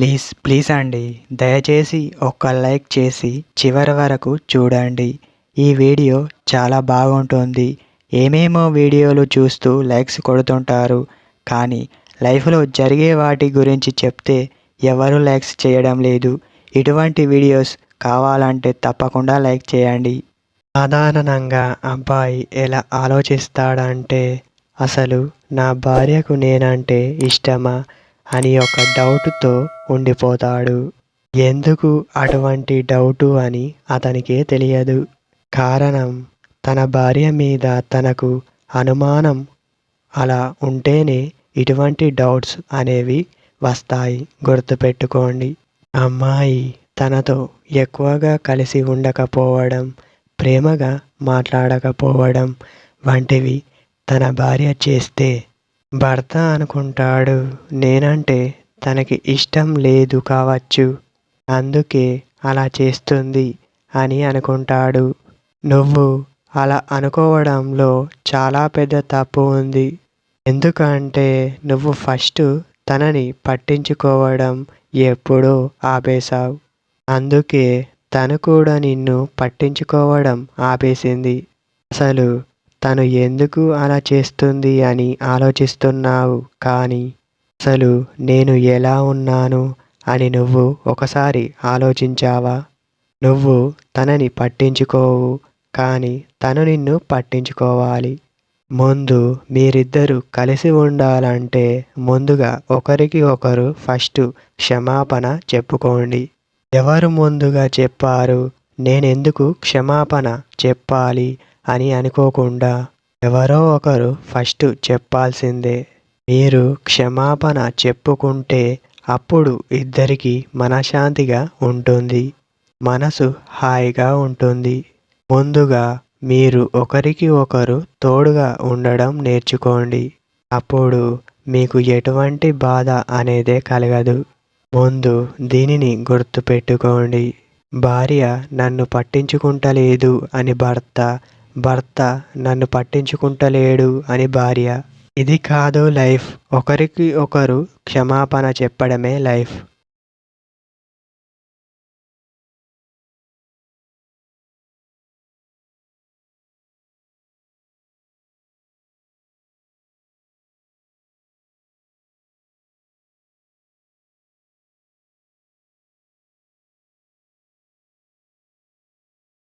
Please please అండి, దయచేసి ఒక్క లైక్ చేసి చివరి వరకు చూడండి. ఈ వీడియో చాలా బాగుంటుంది. ఏమేమో వీడియోలు చూస్తూ లైక్స్ కొడుతుంటారు, కానీ లైఫ్లో జరిగే వాటి గురించి చెప్తే ఎవరు లైక్స్ చేయడం లేదు. ఇటువంటి వీడియోస్ కావాలంటే తప్పకుండా లైక్ చేయండి. సాధారణంగా అబ్బాయి ఎలా ఆలోచిస్తాడంటే, అసలు నా భార్యకు నేనంటే ఇష్టమా అని ఒక డౌట్తో ఉండిపోతాడు. ఎందుకు అటువంటి డౌటు అని అతనికే తెలియదు. కారణం, తన భార్య మీద తనకు అనుమానం. అలా ఉంటేనే ఇటువంటి డౌట్స్ అనేవి వస్తాయి. గుర్తుపెట్టుకోండి. అమ్మాయి తనతో ఎక్కువగా కలిసి ఉండకపోవడం, ప్రేమగా మాట్లాడకపోవడం వంటివి తన భార్య చేస్తే భర్త అనుకుంటాడు, నేనంటే తనకి ఇష్టం లేదు కావచ్చు, అందుకే అలా చేస్తుంది అని అనుకుంటాడు. నువ్వు అలా అనుకోవడంలో చాలా పెద్ద తప్పు ఉంది. ఎందుకంటే నువ్వు ఫస్ట్ తనని పట్టించుకోవడం ఎప్పుడో ఆపేశావు. అందుకే తను కూడా నిన్ను పట్టించుకోవడం ఆపేసింది. అసలు తను ఎందుకు అలా చేస్తుంది అని ఆలోచిస్తున్నావు, కానీ అసలు నేను ఎలా ఉన్నాను అని నువ్వు ఒకసారి ఆలోచించావా? నువ్వు తనని పట్టించుకోవు, కానీ తను నిన్ను పట్టించుకోవాలి. ముందు మీరిద్దరూ కలిసి ఉండాలంటే ముందుగా ఒకరికి ఒకరు ఫస్ట్ క్షమాపణ చెప్పుకోండి. ఎవరు ముందుగా చెప్పారు, నేనెందుకు క్షమాపణ చెప్పాలి అని అనుకోకుండా ఎవరో ఒకరు ఫస్ట్ చెప్పాల్సిందే. మీరు క్షమాపణ చెప్పుకుంటే అప్పుడు ఇద్దరికీ మనశ్శాంతిగా ఉంటుంది, మనసు హాయిగా ఉంటుంది. ముందుగా మీరు ఒకరికి ఒకరు తోడుగా ఉండడం నేర్చుకోండి. అప్పుడు మీకు ఎటువంటి బాధ అనేదే కలగదు. ముందు దీనిని గుర్తుపెట్టుకోండి. భార్య నన్ను పట్టించుకుంటలేదు అని భర్త, భర్త నన్ను పట్టించుకుంటలేడు అని భార్య. ఇది కాదు లైఫ్. ఒకరికి ఒకరు క్షమాపణ చెప్పడమే లైఫ్.